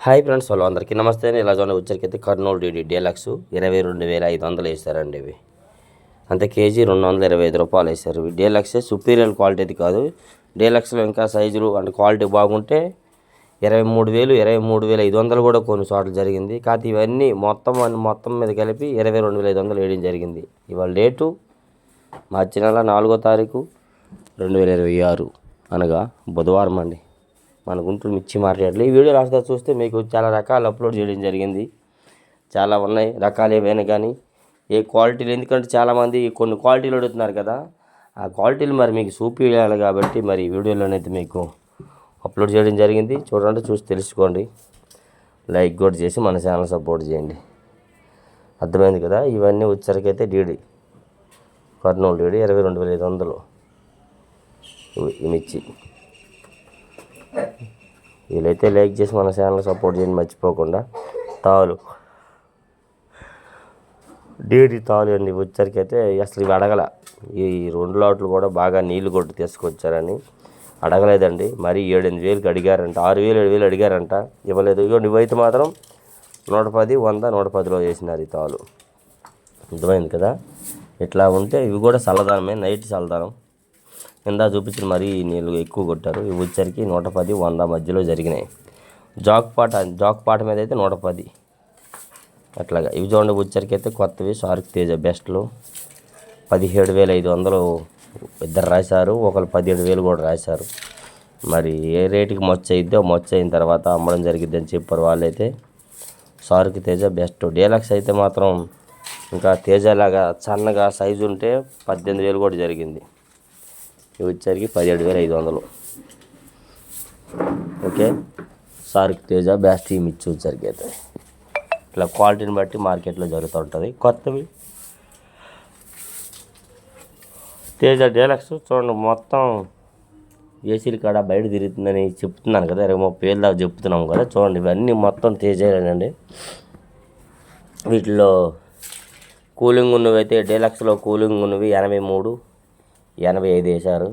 Hi friends, వాళ్ళు అందరికీ నమస్తే. ఇలా చూడండి, వచ్చరికైతే కర్నూలు డీడీ డీలక్స్ 22,500 వేసారండి. ఇవి అంతే కేజీ 225 రూపాయలు వేసారు. ఇవి డీలక్సే, సుపీరియర్ క్వాలిటీ కాదు. డీలక్స్లో ఇంకా సైజులు అంటే క్వాలిటీ బాగుంటే 23,000 23,500 కూడా కొన్ని చోట్ల జరిగింది. కాకపోతే ఇవన్నీ మొత్తం మీద కలిపి 22,500 వేయడం జరిగింది. ఇవాళ డేటు మార్చి నెల 4వ తారీఖు 2026 అనగా బుధవారం అండి. మన గుంటూరు మిర్చి మార్కెట్లో ఈ వీడియో లాస్ట్గా చూస్తే మీకు చాలా రకాలు అప్లోడ్ చేయడం జరిగింది. చాలా ఉన్నాయి రకాలు ఏవైనా కానీ ఏ క్వాలిటీలు, ఎందుకంటే చాలామంది కొన్ని క్వాలిటీలు అడుగుతున్నారు కదా, ఆ క్వాలిటీలు మరి మీకు చూపించాలి కాబట్టి మరి వీడియోలోనైతే మీకు అప్లోడ్ చేయడం జరిగింది. చూడండి, చూసి తెలుసుకోండి, లైక్ కూడా చేసి మన ఛానల్ సపోర్ట్ చేయండి. అర్థమైంది కదా. ఇవన్నీ వచ్చరికైతే డీడీ కర్నూలు డీడీ 22,500 ఈ మిర్చి. వీలైతే లైక్ చేసి మన ఛానల్ సపోర్ట్ చేయండి మర్చిపోకుండా. తాలు డీడీ తాలు అండి. వచ్చరికైతే అసలు ఇవి అడగల, ఈ 2 లాట్లు కూడా బాగా నీళ్లు కొట్టి తీసుకొచ్చారని అడగలేదండి. మరి 7,000-8,000 అడిగారంట, 6,000 7,000 అడిగారంట, ఇవ్వలేదు. ఇవ్వండి, ఇవైతే మాత్రం 110 100 110లో చేసినారు ఈ తాలు. అర్థమైంది కదా. ఇట్లా ఉంటే ఇవి కూడా చల్లదనమే, నైట్ చల్లదనం. కింద చూపించిన మరీ నీళ్ళు ఎక్కువ కొట్టారు. ఇవి వచ్చరికి 110 100 మధ్యలో జరిగినాయి. జాక్ పాట మీద అయితే 110 అట్లాగా. ఇవి చూడండి, వచ్చరికి అయితే కొత్తవి షార్క్ తేజ బెస్ట్లు 17,500 ఇద్దరు రాశారు, ఒకరు 17,000 కూడా రాశారు. మరి ఏ రేటుకి మొచ్చ అయిద్దో మొచ్చ అయిన తర్వాత అమ్మడం జరిగిద్ది అని చెప్పారు వాళ్ళైతే. Shark Teja best. డీలక్స్ అయితే మాత్రం ఇంకా తేజలాగా సన్నగా సైజు ఉంటే 18,000 కూడా జరిగింది. ఇవి వచ్చరికి 17,500. ఓకే, షార్క్ తేజ బెస్ట్ ఈ మిర్చి వచ్చరికి అయితే ఇట్లా క్వాలిటీని బట్టి మార్కెట్లో జరుగుతూ ఉంటుంది. కొత్తవి తేజ డీలక్స్ చూడండి, మొత్తం ఏసీలు కాడ బయట తిరుగుతుందని చెప్తున్నాను కదా, 20-30 దాకా చెప్తున్నాం కదా. చూడండి, ఇవన్నీ మొత్తం తేజాలేనండి. వీటిలో కూలింగ్ ఉన్నవి అయితే డీలక్స్లో కూలింగ్ ఉన్నవి 83 85 వేశారు.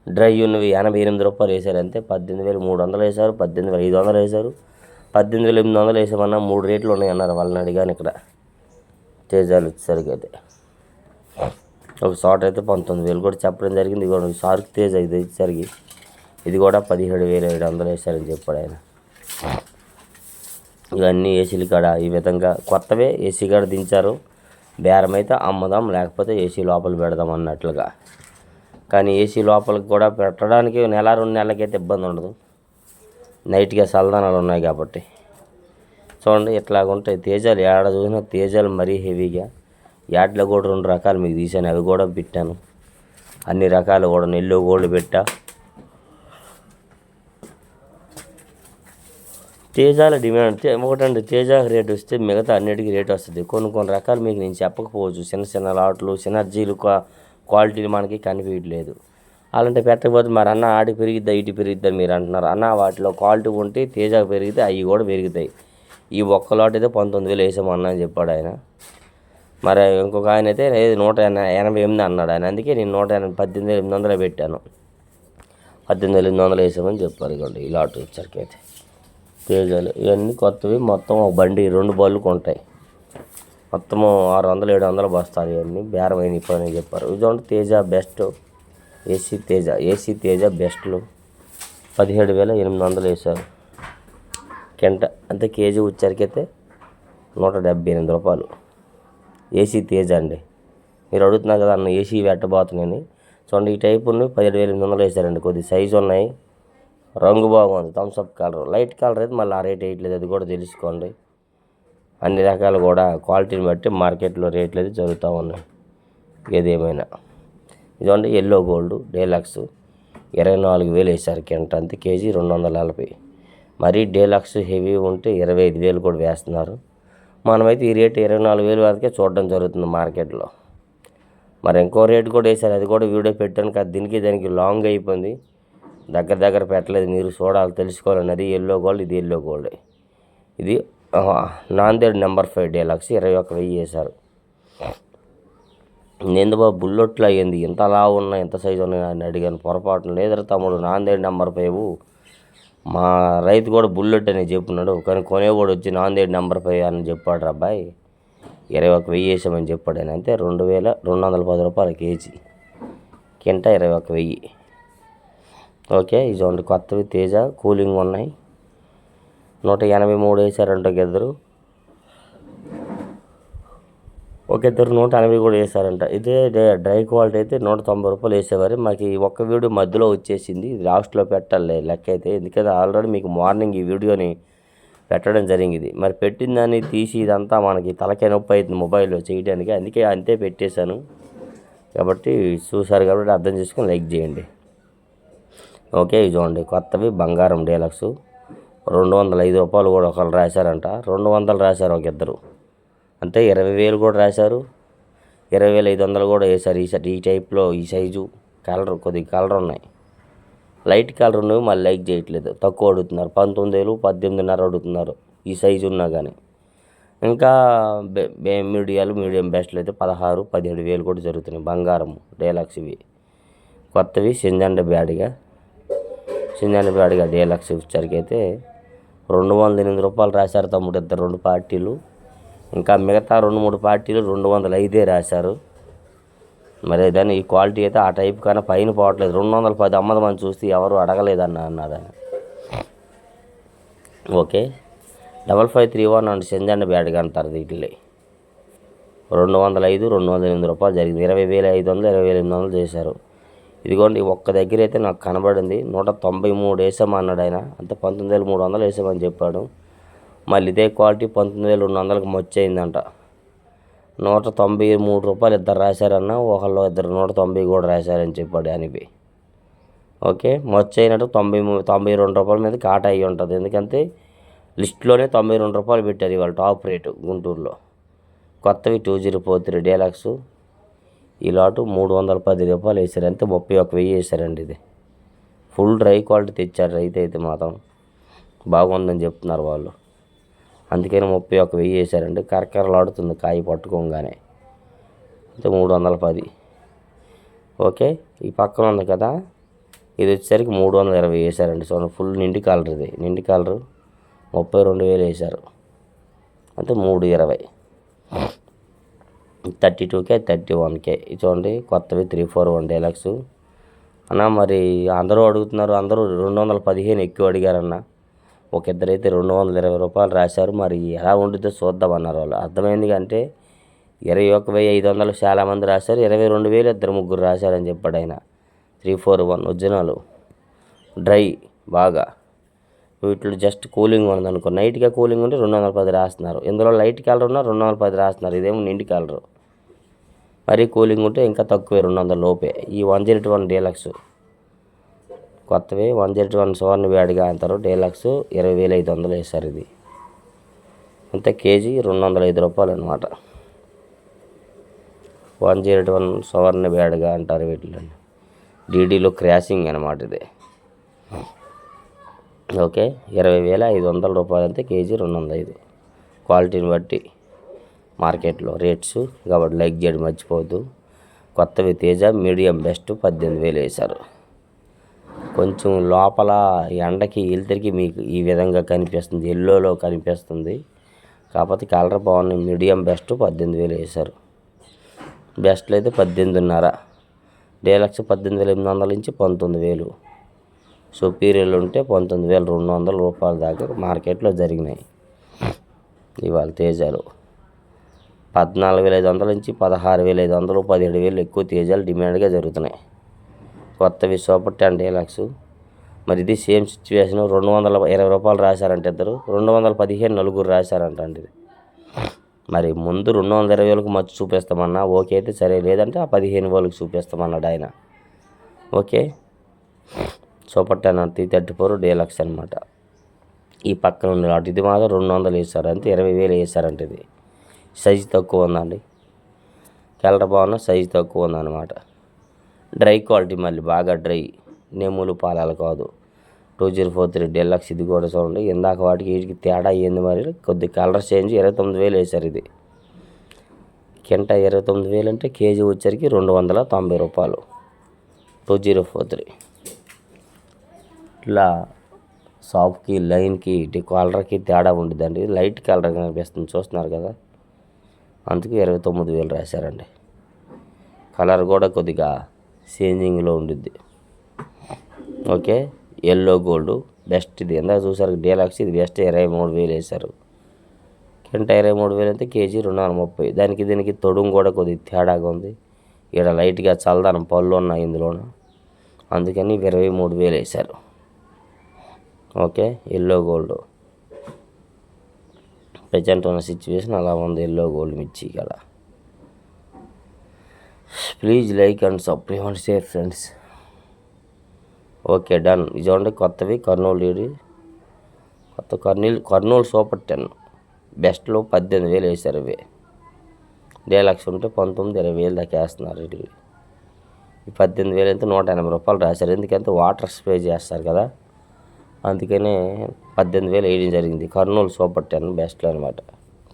డ్రై ఉన్నవి 88 రూపాయలు వేశారు. అంతే 18,300 వేశారు, 18,500 వేశారు, 18,800 వేసామన్నా 3 రేట్లు ఉన్నాయి అన్నారు. వాళ్ళని అడిగాను ఇక్కడ తేజాలు వచ్చేసరికి అయితే. ఒక షార్ట్ అయితే 19,000 కూడా చెప్పడం జరిగింది. కూడా షార్క్ తేజ ఇది వచ్చేసరికి ఇది కూడా 17,700 వేశారని చెప్పాడు ఆయన. ఇవన్నీ ఏసీలు కాడ ఈ విధంగా కొత్తవే ఏసీ కాడ దించారు. బేరం అయితే అమ్మదాం, లేకపోతే ఏసీ లోపల పెడదాం అన్నట్లుగా. కానీ ఏసీ లోపలికి కూడా పెట్టడానికి 1-2 నెలలకైతే ఇబ్బంది ఉండదు, నైట్గా చల్లదనాలు ఉన్నాయి కాబట్టి. చూడండి, ఇట్లాగుంటాయి తేజాలు. ఏడ చూసినా తేజాలు మరీ హెవీగా. యాడ్లో కూడా 2 రకాలు మీకు తీసాను, అవి కూడా పెట్టాను. అన్ని రకాలు కూడా నెల్లో గోల్డ్ పెట్టా. తేజాల డిమాండ్ ఒకటండి, తేజ రేట్ వస్తే మిగతా అన్నిటికీ రేట్ వస్తుంది. కొన్ని రకాలు మీకు నేను చెప్పకపోవచ్చు. చిన్న లాట్లు సినర్జీలు క్వాలిటీలు మనకి కనిపించట్లేదు. అలాంటి పెట్టకపోతే మరి అన్న ఆడికి పెరిగిద్దా ఇటు పెరిగిద్దని మీరు అంటున్నారు. అన్న వాటిలో క్వాలిటీ ఉంటే తేజ పెరిగితే అవి కూడా పెరుగుతాయి. ఈ ఒక్క లాట్ అయితే 19,000 వేసామన్నా అని చెప్పాడు ఆయన. మరి ఇంకొక ఆయన అయితే 188 అన్నాడు ఆయన. అందుకే నేను 18,800 పెట్టాను. 18,800 వేసామని చెప్పారు. ఇవ్వండి, ఈ లాట్ వచ్చరికి అయితే తేజాలు ఇవన్నీ కొత్తవి. మొత్తం ఒక బండి 2 బళ్ళు ఉంటాయి. మొత్తము 600-700 బస్తాలు. ఇవన్నీ బేరమైన పని చెప్పారు. ఇదంటే తేజ బెస్ట్ ఏసీ తేజ బెస్ట్లు 17,800 వేశారు. కెంట అంతే కేజీ వచ్చరికి అయితే 178 రూపాయలు. ఏసీ తేజ అండి. మీరు అడుగుతున్నారు కదా అన్న ఏసీ పెట్టబోతున్నాయని. చూడండి, ఈ టైపు ఉన్నాయి 17,800 వేశారండి. కొద్ది సైజు ఉన్నాయి, రంగు బాగుంది, థమ్స్అప్ కలర్. లైట్ కలర్ అయితే మళ్ళీ ఆ రేట్ వేయట్లేదు, అది కూడా తెలుసుకోండి. అన్ని రకాలు కూడా క్వాలిటీని బట్టి మార్కెట్లో రేట్లు అయితే జరుగుతూ ఉన్నాయి. ఏదేమైనా ఇదండి ఎల్లో గోల్డ్ డీలక్స్ 24,000 వేశారు. కెంట అంతే కేజీ 240. మరీ డీలక్స్ హెవీ ఉంటే 25,000 కూడా వేస్తున్నారు. మనమైతే ఈ రేటు 24,000 వరకే చూడడం జరుగుతుంది మార్కెట్లో. మరి ఇంకో రేటు కూడా వేశారు, అది కూడా వీడియో పెట్టాను కదా. దానికి లాంగ్ అయిపోయింది, దగ్గర పెట్టలేదు. మీరు చూడాలి, తెలుసుకోవాలని. అది ఎల్లో గోల్డ్, ఇది ఎల్లో గోల్డ్. ఇది నాందేడ్ నెంబర్ 5 డీలక్స్ 21,000 వేశారు. నేను బాబు బుల్లెట్లు అయ్యింది, ఎంత లావు ఉన్నాయి, ఎంత సైజు ఉన్నాయి అని అడిగాను పొరపాటున. లేదరా తమ్ముడు, నాందేడ్ నెంబర్ 5 మా రైతు కూడా బుల్లెట్ అని చెప్పినాడు, కానీ కొనేవాడు వచ్చి నాందేడ్ నెంబర్ 5 అని చెప్పాడు అబ్బాయి. 21,000 వేసామని చెప్పాడు ఆయన. అంతే 2,210 రూపాయలు కేజీ, కింట 21,000. ఓకే, ఇటువంటి కొత్తవి తేజ కూలింగ్ ఉన్నాయి. 183 వేసారంట ఒక ఇద్దరు 180 కూడా వేసారంట. ఇదే డ్రై క్వాలిటీ అయితే 190 రూపాయలు వేసేవారు. మాకు ఈ ఒక్క వీడియో మధ్యలో వచ్చేసింది, లాస్ట్లో పెట్టాలి లెక్క అయితే. ఎందుకంటే ఆల్రెడీ మీకు మార్నింగ్ ఈ వీడియోని పెట్టడం జరిగింది. మరి పెట్టిన దాన్ని తీసి ఇదంతా మనకి తలకాయ నొప్పి అవుతుంది మొబైల్లో చేయడానికి, అందుకే అంతే పెట్టేశాను. కాబట్టి చూసారు కాబట్టి అర్థం చేసుకొని లైక్ చేయండి. ఓకే, ఇది చూడండి కొత్తవి బంగారం డీలక్స్ 205 రూపాయలు కూడా ఒకళ్ళు రాశారంట. 200 రాశారు ఒక ఇద్దరు. అంటే 20,000 కూడా రాశారు, 20,500 కూడా వేశారు. ఈ టైప్లో ఈ సైజు కొద్దిగా కలర్ ఉన్నాయి, లైట్ కలర్ ఉన్నవి మళ్ళీ లైక్ చేయట్లేదు, తక్కువ అడుగుతున్నారు. 19,000 18,500 అడుగుతున్నారు ఈ సైజు ఉన్నా కానీ. ఇంకా మీడియం బెస్ట్లు అయితే 16,000 17,000 కూడా జరుగుతున్నాయి బంగారం డీలక్స్. ఇవి కొత్తవి సింజండ బ్యాడ్గా డీలక్స్ వచ్చరికి అయితే 208 రూపాయలు రాశారు తమ్ముడు ఇద్దరు 2 పార్టీలు. ఇంకా మిగతా 2-3 పార్టీలు 205 రాశారు. మరి దాన్ని ఈ క్వాలిటీ అయితే ఆ టైప్ కన్నా పైన పోవట్లేదు. 210 అమ్మదమని చూస్తే ఎవరు అడగలేదన్నాడు ఆయన. ఓకే, 5531 అండ్ సింజండ బ్యాడ్గా అంటారు వీటిని. 205 208 రూపాయలు జరిగింది. 20,500 20,800 చేశారు. ఇదిగోండి ఒక్క దగ్గర అయితే నాకు కనబడింది 193 వేసామన్నాడు ఆయన. అంతే 19,300 వేసామని చెప్పాడు. మళ్ళీ ఇదే క్వాలిటీ 19,200కి మొచ్చయిందంట. 193 రూపాయలు ఇద్దరు రాశారన్న, ఒకళ్ళు ఇద్దరు 190 కూడా రాశారని చెప్పాడు అనిపి. ఓకే, మొచ్చైనట్టు 92 రూపాయల మీద కాట అయ్యి ఉంటుంది. ఎందుకంటే లిస్టులోనే 92 రూపాయలు పెట్టారు ఇవాళ టాప్ రేటు గుంటూరులో. కొత్తవి 2043 డీలక్స్ ఈ లాటు 310 రూపాయలు వేసారు. అంతే 31,000 వేసారండి. ఇది ఫుల్ డ్రై క్వాలిటీ తెచ్చారు రైతు అయితే మాత్రం, బాగుందని చెప్తున్నారు వాళ్ళు. అందుకని 31,000 వేసారండి. కరకరలాడుతుంది కాయ పట్టుకోగానే. అంటే 310. ఓకే, ఈ పక్కన ఉంది కదా ఇది వచ్చేసరికి 320 వేసారండి. సో ఫుల్ నిండి కలర్, ఇది నిండి కలరు 32,000 వేశారు. అంటే 320. 32K 31K. ఇది చూడండి కొత్తవి 341 డీలక్స్ అన్న. మరి అందరూ అడుగుతున్నారు, అందరూ 215 ఎక్కువ అడిగారన్న. ఒక ఇద్దరైతే 220 రూపాయలు రాశారు. మరి ఎలా ఉంటుందో చూద్దామన్నారు వాళ్ళు. అర్థమైంది అంటే 21,500 చాలామంది రాశారు, 22,000 ఇద్దరు ముగ్గురు రాశారని చెప్పాడు ఆయన. 341 ఒరిజినల్ డ్రై బాగా. వీటిలో జస్ట్ కూలింగ్ ఉందనుకో, నైట్గా కూలింగ్ ఉంటే 210 రాస్తున్నారు. ఇందులో లైట్ కలర్ ఉన్నా 210 రాస్తున్నారు. ఇదేమో నిండి కలరు. మరీ కూలింగ్ ఉంటే ఇంకా తక్కువే 200 లోపే. ఈ 101 డీలక్స్ కొత్తవి 101 సువర్ణ బ్యాడ్గా అంటారు డీలక్స్ 20,500 వేశారు. ఇది అంతే కేజీ 205 రూపాయలు అనమాట. 101 సువర్ణ బ్యాడ్గా అంటారు వీటిలో. డీడీలో క్రాసింగ్ అనమాట ఇది. ఓకే, 20,500 రూపాయలు అంతే కేజీ 205. క్వాలిటీని బట్టి మార్కెట్లో రేట్స్ కాబట్టి లైక్ చేయడం మర్చిపోవద్దు. కొత్తవి తేజ మీడియం బెస్ట్ 18,000 వేశారు. కొంచెం లోపల ఎండకి వెళ్తరికి మీకు ఈ విధంగా కనిపిస్తుంది, ఎల్లోలో కనిపిస్తుంది. కాకపోతే కలర్ బాగున్నాయి. మీడియం బెస్ట్ 18,000 వేశారు. బెస్ట్లు అయితే 18,500. డీలక్స్ 18,800 నుంచి 19,000. సుపీరియర్లు ఉంటే 19,200 రూపాయల దాకా మార్కెట్లో జరిగినాయి. ఇవాళ తేజాలు 14,500 నుంచి 16,500 17,000 ఎక్కువ తేజాలు డిమాండ్గా జరుగుతున్నాయి. కొత్తవి సూపర్ 10 డీలక్స్. మరి ఇది సేమ్ సిచ్యువేషన్. 220 రూపాయలు రాశారంటే ఇద్దరు, 215 నలుగురు రాశారంట అండి. మరి ముందు 220,000కి మచ్చు చూపిస్తామన్నా ఓకే అయితే సరే, లేదంటే ఆ 15,000కి చూపిస్తామన్నాడు ఆయన. ఓకే, సూపర్ 10 334 డీలక్స్ అనమాట. ఈ పక్కన ఉన్న అటు ఇది మాత్రం 200 వేశారు. అంతే 20,000 వేశారంటే. ఇది సైజు తక్కువ ఉందండి, కలర్ బాగున్నా సైజు తక్కువ ఉందన్నమాట. డ్రై క్వాలిటీ మళ్ళీ బాగా డ్రై, నెమ్ములు పాలాలు కాదు. 2043 డీలక్స్. ఇది కూడా చూడండి ఇందాక వాటికి వీటికి తేడా ఏంది మరి, కొద్ది కలర్ చేంజ్. 29,000 వేశారు. ఇది కింట 29,000 అంటే కేజీ వచ్చరికి 290 రూపాయలు. 2043 ఇట్లా షాప్కి లైన్కి ఇటు కాలర్కి తేడా ఉండిద్దండి. లైట్ కలర్ కనిపిస్తుంది చూస్తున్నారు కదా, అందుకు 29,000 రాశారండి. కలర్ కూడా కొద్దిగా చేంజింగ్లో ఉండిద్ది. Okay, yellow gold best. ఇది ఎంత చూసారు డీలక్స్, ఇది బెస్ట్. 23,000 వేశారు. కింట 23,000 అయితే కేజీ 230. దానికి దీనికి తొడుము కూడా కొద్దిగా తేడాగా ఉంది. ఇక్కడ లైట్గా చల్లదనం పళ్ళు ఉన్నాయి ఇందులోన, అందుకని 23,000 వేశారు. ఓకే, ఎల్లో గోల్డ్ ప్రజెంట్ ఉన్న సిచ్యువేషన్ అలా ఉంది. ఎల్లో గోల్డ్ మిర్చి ఇక్కడ. Please like and subscribe and share friends. Okay, done. ఇది చూడండి కొత్తవి కర్నూలు. ఇది కొత్త కర్నూలు సూపర్ 10 బెస్ట్లో 18,000 వేశారు. ఇవి డీలక్స్ ఉంటే 19,000-20,000 దాకా వేస్తున్నారు. ఇది 18,000 అయితే 180 రూపాయలు రాశారు. ఎందుకంటే వాటర్ స్ప్రే చేస్తారు కదా, అందుకనే 18,000 వేయడం జరిగింది. కర్నూలు సూపర్ 10 బెస్ట్లో అనమాట,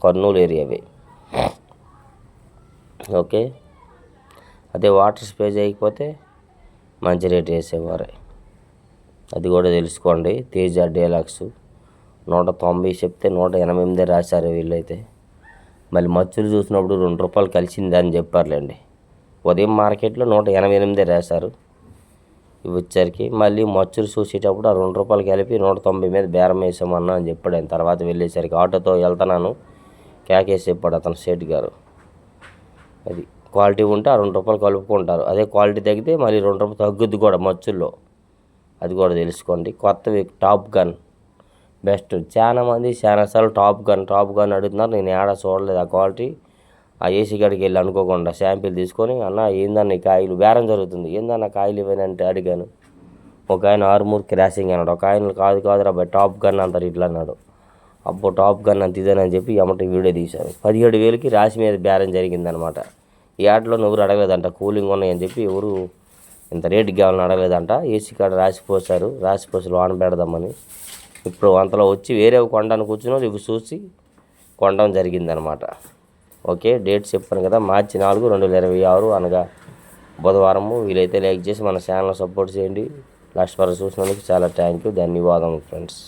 కర్నూలు ఏరియావి. ఓకే, అదే వాటర్ స్ప్రే చేయకపోతే మంచి రేట్ వేసేవారు, అది కూడా తెలుసుకోండి. తేజ డీలక్స్ 190 చెప్తే 188 రాశారు వీళ్ళైతే. మళ్ళీ మచ్చులు చూసినప్పుడు 2 రూపాయలు కలిసిందని చెప్పారులేండి. ఉదయం మార్కెట్లో 188 రాశారు. ఇవి వచ్చరికి మళ్ళీ మచ్చులు చూసేటప్పుడు ఆ 2 రూపాయలు కలిపి 190 మీద బేరం వేసామన్నా అని చెప్పాడు. ఆయన తర్వాత వెళ్ళేసరికి ఆటోతో వెళ్తున్నాను కేకేసి చెప్పాడు అతను సేట్ గారు. అది క్వాలిటీ ఉంటే ఆ 2 రూపాయలు కలుపుకుంటారు. అదే క్వాలిటీ తగ్గితే మళ్ళీ 2 రూపాయలు తగ్గుద్ది కూడా మచ్చుల్లో, అది కూడా తెలుసుకోండి. కొత్తవి టాప్ గన్ బెస్ట్. చాలామంది చాలాసార్లు టాప్ గన్ అడుగుతున్నారు. నేను ఏడా చూడలేదు ఆ క్వాలిటీ. ఆ ఏసీ గడికి వెళ్ళి అనుకోకుండా శాంపిల్ తీసుకొని, అన్న ఏందన్న ఈ కాయలు బేరం జరుగుతుంది, ఏందన్న కాయలు ఇవ్వనంటే అడిగాను. ఒక ఆయన ఆర్మూర్ క్రాసింగ్ అన్నాడు, ఒక ఆయన కాదురా బాయ్ టాప్ గన్ అంటారు ఇట్లా అన్నాడు. అబ్బో టాప్ గన్ అంత ఇదేనని చెప్పి ఎమ్మటి వీడియో తీశారు. 17,000కి రాశి మీద బేరం జరిగిందనమాట. ఈ ఆటలో ఎవరు అడగలేదంట, కూలింగ్ ఉన్నాయని చెప్పి ఎవరు ఇంత రేటుకి కావాలని అడగలేదంట. ఏసీ కాడ రాసిపోసి లోన పెడదామని. ఇప్పుడు అంతలో వచ్చి వేరే కొనడానికి కూర్చున్నారు, ఇవి చూసి కొనడం జరిగిందనమాట. ఓకే, డేట్స్ చెప్పాను కదా, మార్చి 4, 2026 అనగా బుధవారము. వీలైతే లైక్ చేసి మన ఛానల్ సపోర్ట్ చేయండి. లాస్ట్ వరకు చూసినందుకు చాలా థ్యాంక్ యూ, ధన్యవాదములు ఫ్రెండ్స్.